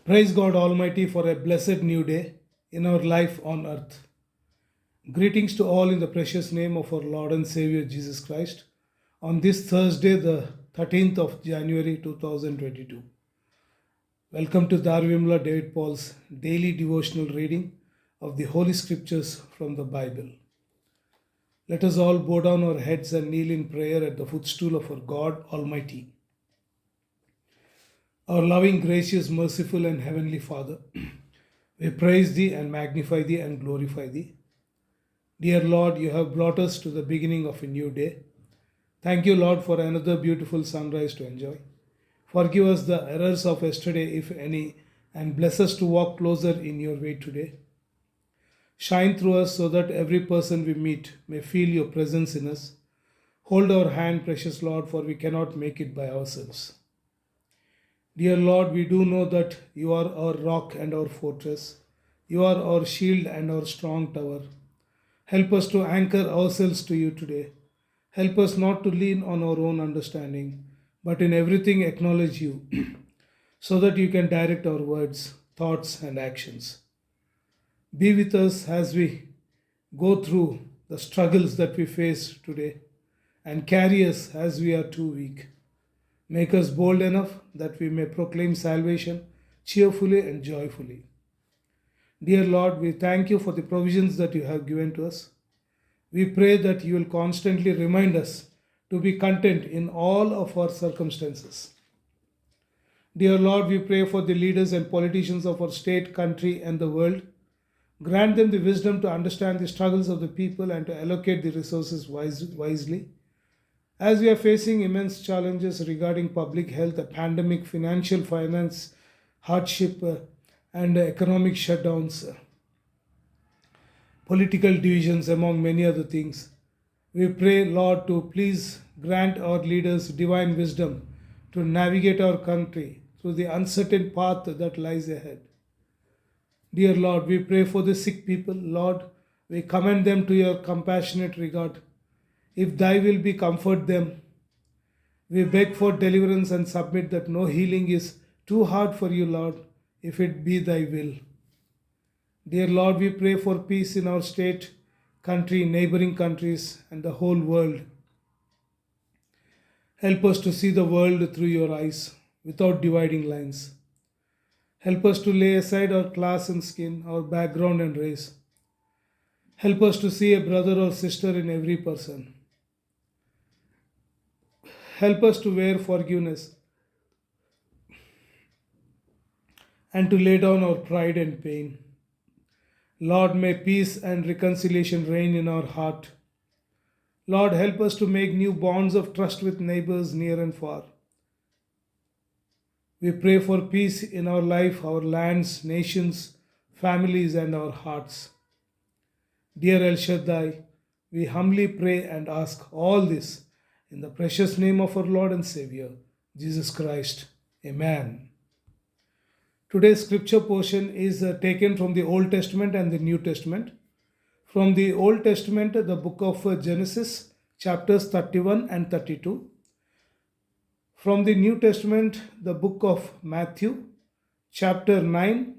Praise God Almighty for a blessed new day in our life on earth. Greetings to all in the precious name of our Lord and Savior Jesus Christ on this Thursday, the 13th of January 2022. Welcome to Darvimla David Paul's daily devotional reading of the Holy Scriptures from the Bible. Let us all bow down our heads and kneel in prayer at the footstool of our God Almighty. Our loving, gracious, merciful, and heavenly Father, we praise Thee and magnify Thee and glorify Thee. Dear Lord, You have brought us to the beginning of a new day. Thank You, Lord, for another beautiful sunrise to enjoy. Forgive us the errors of yesterday, if any, and bless us to walk closer in Your way today. Shine through us so that every person we meet may feel Your presence in us. Hold our hand, precious Lord, for we cannot make it by ourselves. Dear Lord, we do know that You are our rock and our fortress. You are our shield and our strong tower. Help us to anchor ourselves to You today. Help us not to lean on our own understanding, but in everything acknowledge You, so that You can direct our words, thoughts, and actions. Be with us as we go through the struggles that we face today, and carry us as we are too weak. Make us bold enough that we may proclaim salvation cheerfully and joyfully. Dear Lord, we thank You for the provisions that You have given to us. We pray that You will constantly remind us to be content in all of our circumstances. Dear Lord, we pray for the leaders and politicians of our state, country, and the world. Grant them the wisdom to understand the struggles of the people and to allocate the resources wisely. As we are facing immense challenges regarding public health, a pandemic, finance hardship, and economic shutdowns, political divisions, among many other things, we pray, Lord, to please grant our leaders divine wisdom to navigate our country through the uncertain path that lies ahead. Dear Lord, we pray for the sick people. Lord, we commend them to Your compassionate regard. If Thy will be, comfort them. We beg for deliverance and submit that no healing is too hard for You, Lord, if it be Thy will. Dear Lord, we pray for peace in our state, country, neighboring countries, and the whole world. Help us to see the world through Your eyes, without dividing lines. Help us to lay aside our class and skin, our background and race. Help us to see a brother or sister in every person. Help us to wear forgiveness and to lay down our pride and pain. Lord, may peace and reconciliation reign in our heart. Lord, help us to make new bonds of trust with neighbors near and far. We pray for peace in our life, our lands, nations, families, and our hearts. Dear El Shaddai, we humbly pray and ask all this in the precious name of our Lord and Savior, Jesus Christ. Amen. Today's scripture portion is taken from the Old Testament and the New Testament. From the Old Testament, the book of Genesis, chapters 31 and 32. From the New Testament, the book of Matthew, chapter 9,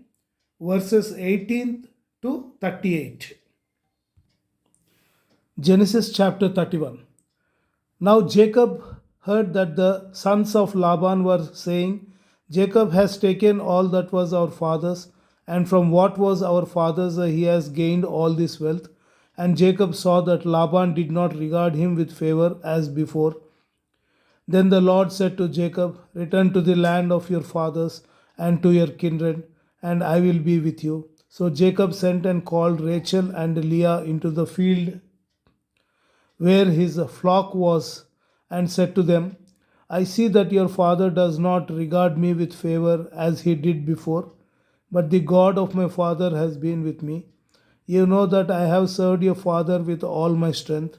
verses 18 to 38. Genesis chapter 31. Now Jacob heard that the sons of Laban were saying, Jacob has taken all that was our father's, and from what was our father's he has gained all this wealth. And Jacob saw that Laban did not regard him with favor as before. Then the Lord said to Jacob, Return to the land of your fathers and to your kindred, and I will be with you. So Jacob sent and called Rachel and Leah into the field where his flock was, and said to them, I see that your father does not regard me with favor as he did before, but the God of my father has been with me. You know that I have served your father with all my strength.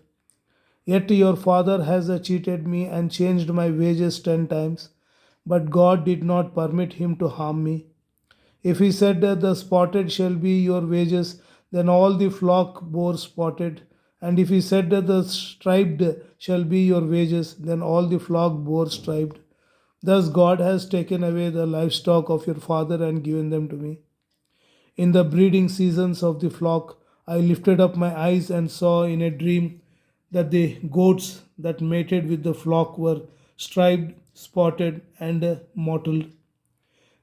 Yet your father has cheated me and changed my wages 10 times, but God did not permit him to harm me. If he said that the spotted shall be your wages, then all the flock bore spotted. And if he said that the striped shall be your wages, then all the flock bore striped. Thus God has taken away the livestock of your father and given them to me. In the breeding seasons of the flock, I lifted up my eyes and saw in a dream that the goats that mated with the flock were striped, spotted, and mottled.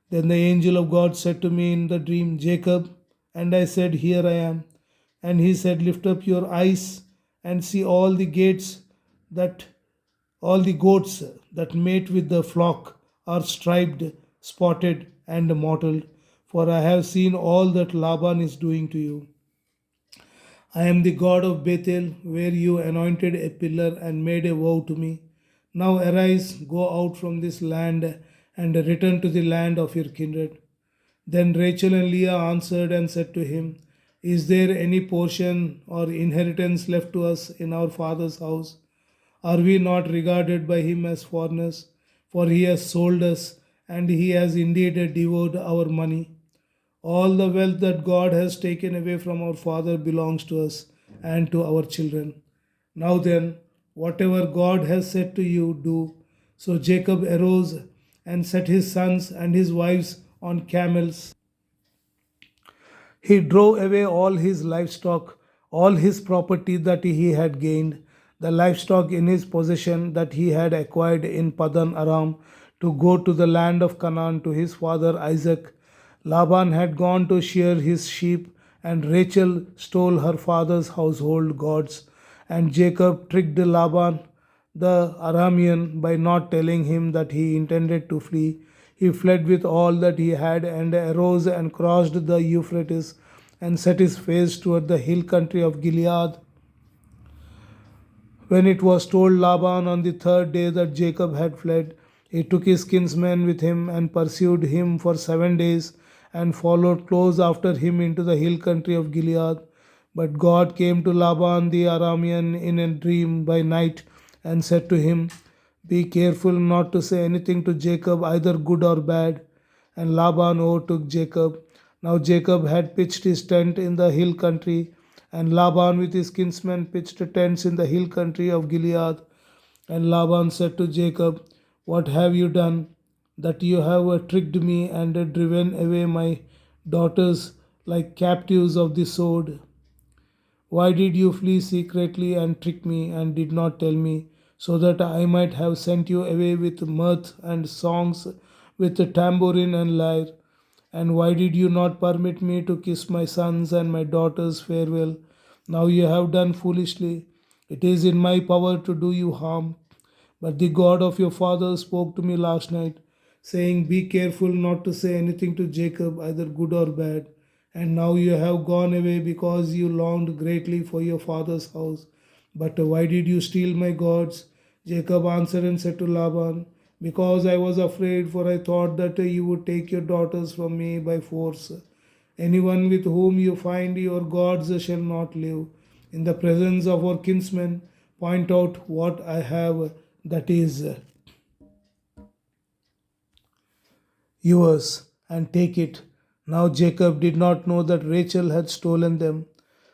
Then the angel of God said to me in the dream, Jacob, and I said, Here I am. And he said, Lift up your eyes and see that all the goats that mate with the flock are striped, spotted, and mottled. For I have seen all that Laban is doing to you. I am the God of Bethel, where you anointed a pillar and made a vow to me. Now arise, go out from this land, and return to the land of your kindred. Then Rachel and Leah answered and said to him, Is there any portion or inheritance left to us in our father's house? Are we not regarded by him as foreigners? For he has sold us, and he has indeed devoured our money. All the wealth that God has taken away from our father belongs to us and to our children. Now then, whatever God has said to you, do. So Jacob arose and set his sons and his wives on camels. He drove away all his livestock, all his property that he had gained, the livestock in his possession that he had acquired in Padan Aram, to go to the land of Canaan to his father Isaac. Laban had gone to shear his sheep, and Rachel stole her father's household gods. And Jacob tricked Laban the Aramean by not telling him that he intended to flee. He fled with all that he had and arose and crossed the Euphrates and set his face toward the hill country of Gilead. When it was told Laban on the third day that Jacob had fled, he took his kinsmen with him and pursued him for 7 days and followed close after him into the hill country of Gilead. But God came to Laban the Aramean in a dream by night and said to him, Be careful not to say anything to Jacob, either good or bad. And Laban overtook Jacob. Now Jacob had pitched his tent in the hill country, and Laban with his kinsmen pitched tents in the hill country of Gilead. And Laban said to Jacob, What have you done, that you have tricked me and driven away my daughters like captives of the sword? Why did you flee secretly and trick me and did not tell me, so that I might have sent you away with mirth and songs, with tambourine and lyre? And why did you not permit me to kiss my sons and my daughters farewell? Now you have done foolishly. It is in my power to do you harm. But the God of your father spoke to me last night, saying, Be careful not to say anything to Jacob, either good or bad. And now you have gone away because you longed greatly for your father's house. But why did you steal my gods? Jacob answered and said to Laban, Because I was afraid, for I thought that you would take your daughters from me by force. Anyone with whom you find your gods shall not live. In the presence of our kinsmen, point out what I have that is yours, and take it. Now Jacob did not know that Rachel had stolen them.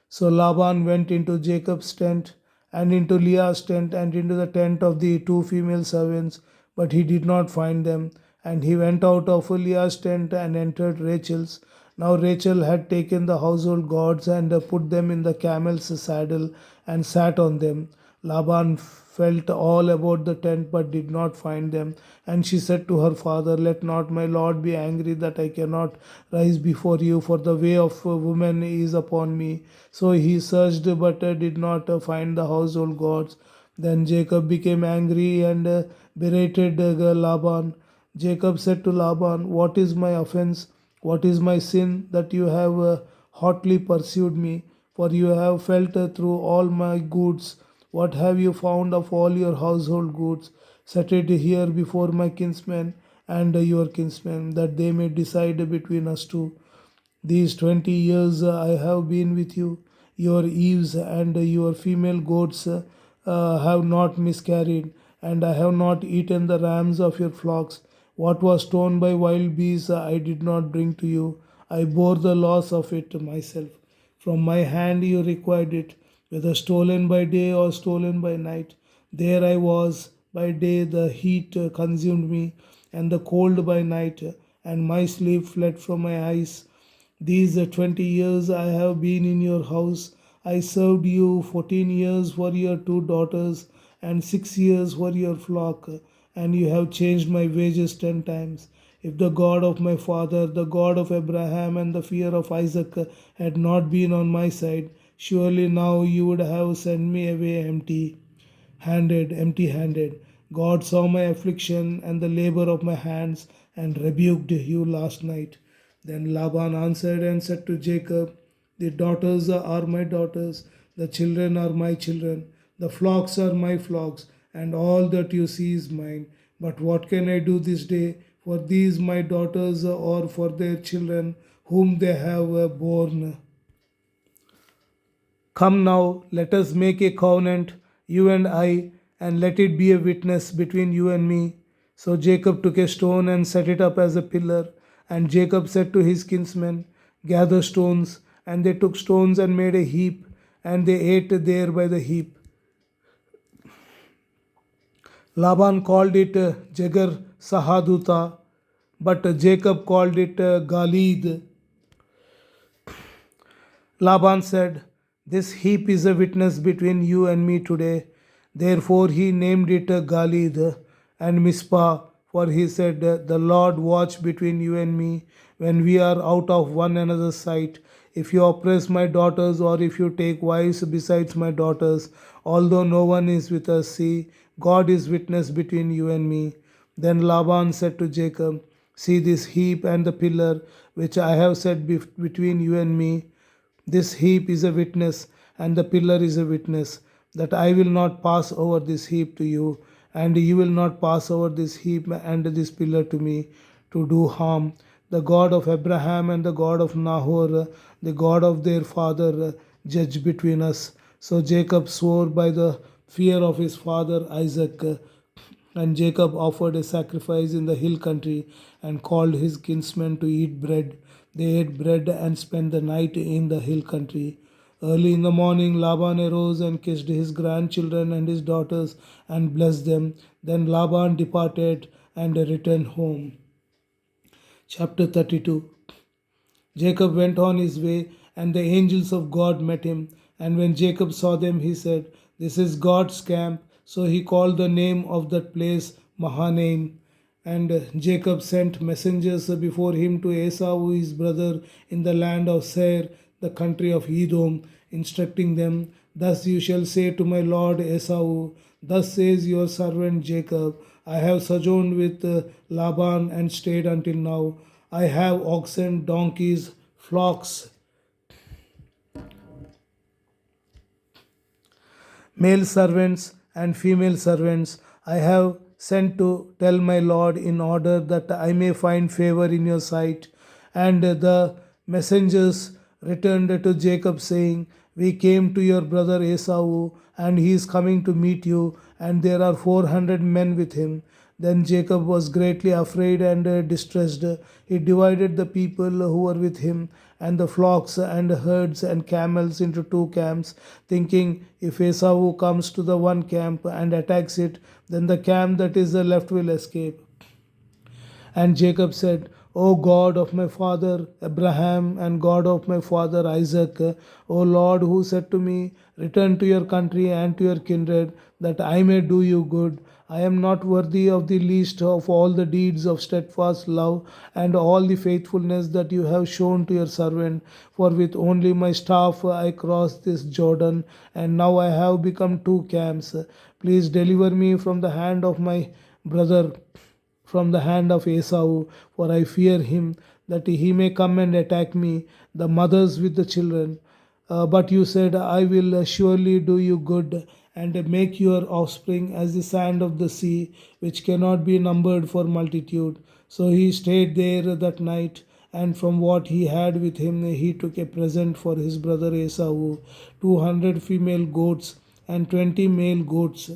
So Laban went into Jacob's tent, and into Leah's tent, and into the tent of the two female servants, but he did not find them. And he went out of Leah's tent and entered Rachel's. Now Rachel had taken the household gods and put them in the camel's saddle and sat on them. Laban felt all about the tent but did not find them. And she said to her father, Let not my lord be angry that I cannot rise before you, for the way of woman is upon me. So he searched but did not find the household gods. Then Jacob became angry and berated Laban. Jacob said to Laban, What is my offense? What is my sin that you have hotly pursued me? For you have felt through all my goods. What have you found of all your household goods? Set it here before my kinsmen and your kinsmen, that they may decide between us two. These 20 years I have been with you. Your eves and your female goats have not miscarried, and I have not eaten the rams of your flocks. What was torn by wild beasts I did not bring to you. I bore the loss of it myself. From my hand you required it, whether stolen by day or stolen by night. There I was. By day the heat consumed me, and the cold by night, and my sleep fled from my eyes. These 20 years I have been in your house. I served you 14 years for your two daughters, and 6 years for your flock, and you have changed my wages 10 times. If the God of my father, the God of Abraham, and the fear of Isaac had not been on my side, surely now you would have sent me away empty handed. God saw my affliction and the labor of my hands and rebuked you last night. Then Laban answered and said to Jacob, the daughters are my daughters, the children are my children, the flocks are my flocks, and all that you see is mine. But what can I do this day for these my daughters or for their children whom they have borne? Come now, let us make a covenant, you and I, and let it be a witness between you and me. So Jacob took a stone and set it up as a pillar. And Jacob said to his kinsmen, gather stones. And they took stones and made a heap, and they ate there by the heap. Laban called it Jegar Sahaduta, but Jacob called it Galid. Laban said, this heap is a witness between you and me today. Therefore he named it Galid and Mizpah, for he said, the Lord watch between you and me when we are out of one another's sight. If you oppress my daughters, or if you take wives besides my daughters, although no one is with us, see, God is witness between you and me. Then Laban said to Jacob, see this heap and the pillar which I have set between you and me. This heap is a witness, and the pillar is a witness, that I will not pass over this heap to you, and you will not pass over this heap and this pillar to me, to do harm. The God of Abraham and the God of Nahor, the God of their father, judge between us. So Jacob swore by the fear of his father Isaac. And Jacob offered a sacrifice in the hill country and called his kinsmen to eat bread. They ate bread and spent the night in the hill country. Early in the morning, Laban arose and kissed his grandchildren and his daughters and blessed them. Then Laban departed and returned home. Chapter 32. Jacob went on his way, and the angels of God met him. And when Jacob saw them, he said, this is God's camp. So he called the name of that place Mahanaim. And Jacob sent messengers before him to Esau his brother in the land of Seir, the country of Edom, instructing them, thus you shall say to my lord Esau, thus says your servant Jacob, I have sojourned with Laban and stayed until now. I have oxen, donkeys, flocks, male servants and female servants. I have sent to tell my Lord in order that I may find favor in your sight. And the messengers returned to Jacob, saying, we came to your brother Esau, and he is coming to meet you, and there are 400 men with him. Then Jacob was greatly afraid and distressed. He divided the people who were with him and the flocks and herds and camels into two camps, thinking, if Esau comes to the one camp and attacks it, then the camp that is left will escape. And Jacob said, O God of my father Abraham and God of my father Isaac, O Lord, who said to me, return to your country and to your kindred, that I may do you good. I am not worthy of the least of all the deeds of steadfast love and all the faithfulness that you have shown to your servant. For with only my staff I crossed this Jordan, and now I have become two camps. Please deliver me from the hand of my brother, from the hand of Esau, for I fear him, that he may come and attack me, the mothers with the children. But you said, I will surely do you good, and make your offspring as the sand of the sea, which cannot be numbered for multitude. So he stayed there that night, and from what he had with him he took a present for his brother Esau, 200 female goats and 20 male goats,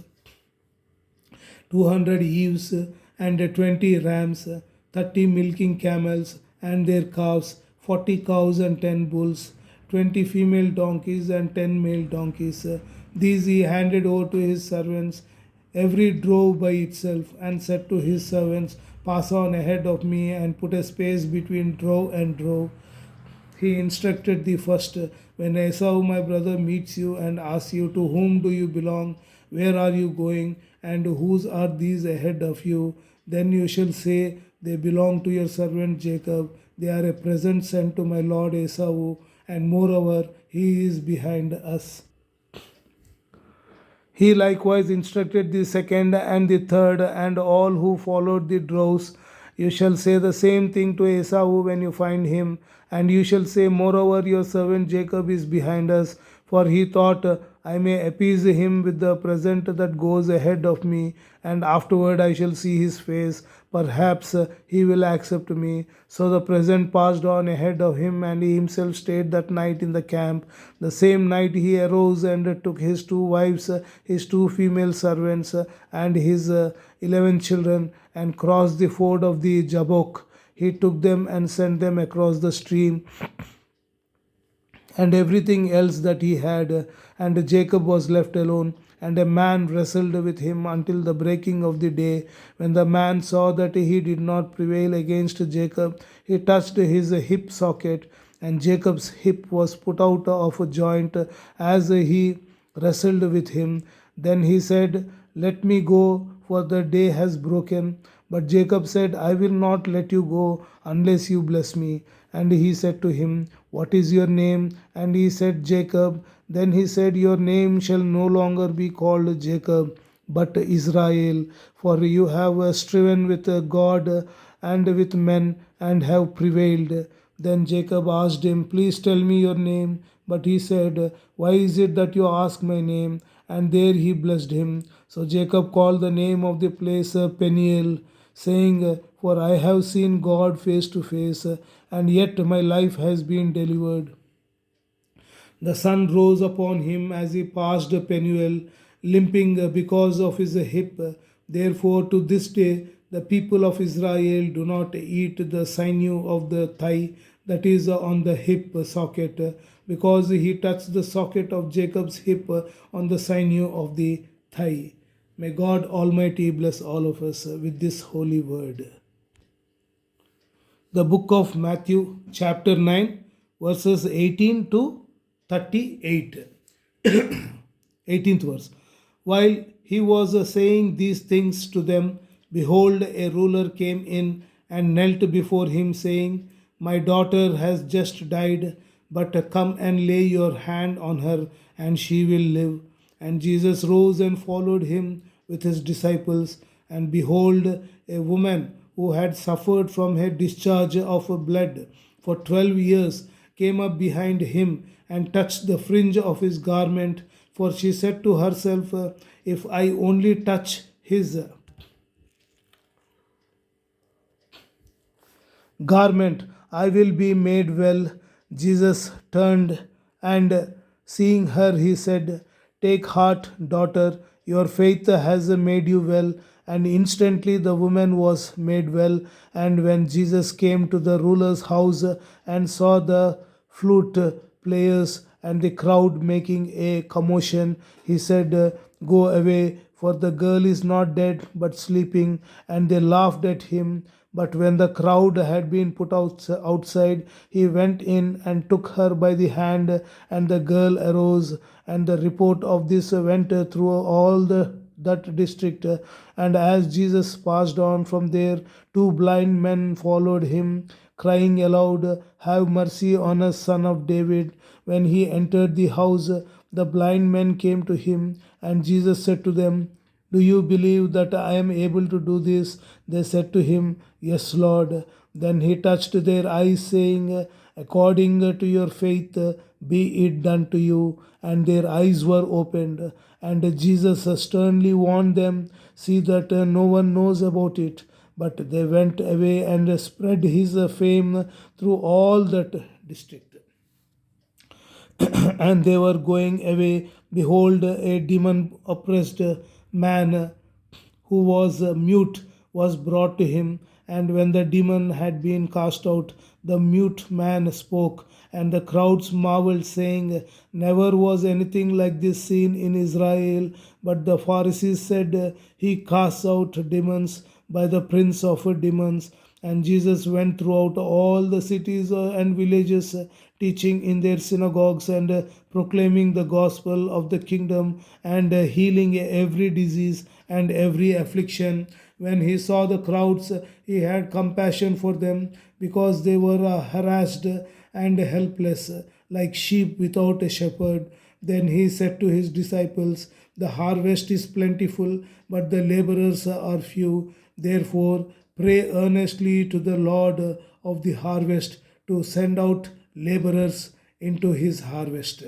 200 ewes and 20 rams, 30 milking camels and their calves, 40 cows and 10 bulls, 20 female donkeys and 10 male donkeys. These he handed over to his servants. Every drove by itself, and said to his servants, pass on ahead of me and put a space between drove and drove. He instructed the first, when Esau, my brother, meets you and asks you, to whom do you belong? Where are you going? And whose are these ahead of you? Then you shall say, they belong to your servant Jacob. They are a present sent to my lord Esau, and moreover, he is behind us. He likewise instructed the second and the third and all who followed the droves. You shall say the same thing to Esau when you find him, and you shall say, moreover, your servant Jacob is behind us, for he thought, I may appease him with the present that goes ahead of me, and afterward I shall see his face. Perhaps he will accept me. So the present passed on ahead of him, and he himself stayed that night in the camp. The same night he arose and took his 2 wives, his 2 female servants, and his 11 children, and crossed the ford of the Jabbok. He took them and sent them across the stream, and everything else that he had. And Jacob was left alone, and a man wrestled with him until the breaking of the day. When the man saw that he did not prevail against Jacob, he touched his hip socket, and Jacob's hip was put out of joint as he wrestled with him. Then he said, let me go, for the day has broken. But Jacob said, I will not let you go unless you bless me. And he said to him, what is your name? And he said, Jacob. Then he said, your name shall no longer be called Jacob, but Israel, for you have striven with God and with men, and have prevailed. Then Jacob asked him, please tell me your name. But he said, why is it that you ask my name? And there he blessed him. So Jacob called the name of the place Peniel, saying, for I have seen God face to face, and yet my life has been delivered. The sun rose upon him as he passed Penuel, limping because of his hip. Therefore, to this day, the people of Israel do not eat the sinew of the thigh that is on the hip socket, because he touched the socket of Jacob's hip on the sinew of the thigh. May God Almighty bless all of us with this holy word. The book of Matthew, chapter 9, verses 18 to 38. 18th verse. While he was saying these things to them, behold, a ruler came in and knelt before him, saying, my daughter has just died, but come and lay your hand on her, and she will live. And Jesus rose and followed him with his disciples. And behold, a woman who had suffered from a discharge of blood for 12 years came up behind him and touched the fringe of his garment. For she said to herself, if I only touch his garment, I will be made well. Jesus turned and seeing her, he said, take heart, daughter, your faith has made you well. And instantly the woman was made well. And when Jesus came to the ruler's house and saw the flute players and the crowd making a commotion, he said, go away, for the girl is not dead but sleeping. And they laughed at him. But when the crowd had been put outside, he went in and took her by the hand, and the girl arose. And the report of this went through all that district. And as Jesus passed on from there, 2 blind men followed him, crying aloud, have mercy on us, son of David. When he entered the house, the blind men came to him, and Jesus said to them, do you believe that I am able to do this? They said to him, yes, Lord. Then he touched their eyes, saying, according to your faith, be it done to you. And their eyes were opened. And Jesus sternly warned them, see that no one knows about it. But they went away and spread his fame through all that district. And they were going away. Behold, a demon oppressed man who was mute was brought to him. And when the demon had been cast out, the mute man spoke, and the crowds marveled, saying, never was anything like this seen in Israel. But the Pharisees said, he casts out demons by the prince of demons. And Jesus went throughout all the cities and villages, teaching in their synagogues and proclaiming the gospel of the kingdom and healing every disease and every affliction. When he saw the crowds, he had compassion for them because they were harassed and helpless, like sheep without a shepherd. Then he said to his disciples, "The harvest is plentiful, but the laborers are few. Therefore, pray earnestly to the Lord of the harvest to send out laborers into his harvest."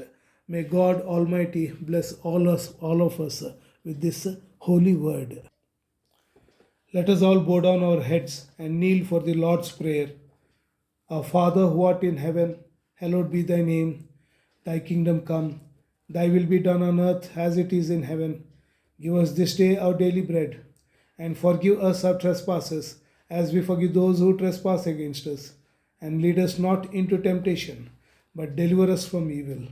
May God Almighty bless all of us with this holy word. Let us all bow down our heads and kneel for the Lord's Prayer. Our Father who art in heaven, hallowed be thy name. Thy kingdom come, thy will be done on earth as it is in heaven. Give us this day our daily bread, and forgive us our trespasses, as we forgive those who trespass against us. And lead us not into temptation, but deliver us from evil.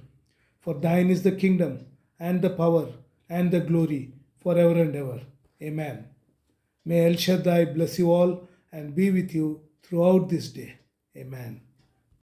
For thine is the kingdom, and the power, and the glory, forever and ever. Amen. May El Shaddai bless you all and be with you throughout this day. Amen.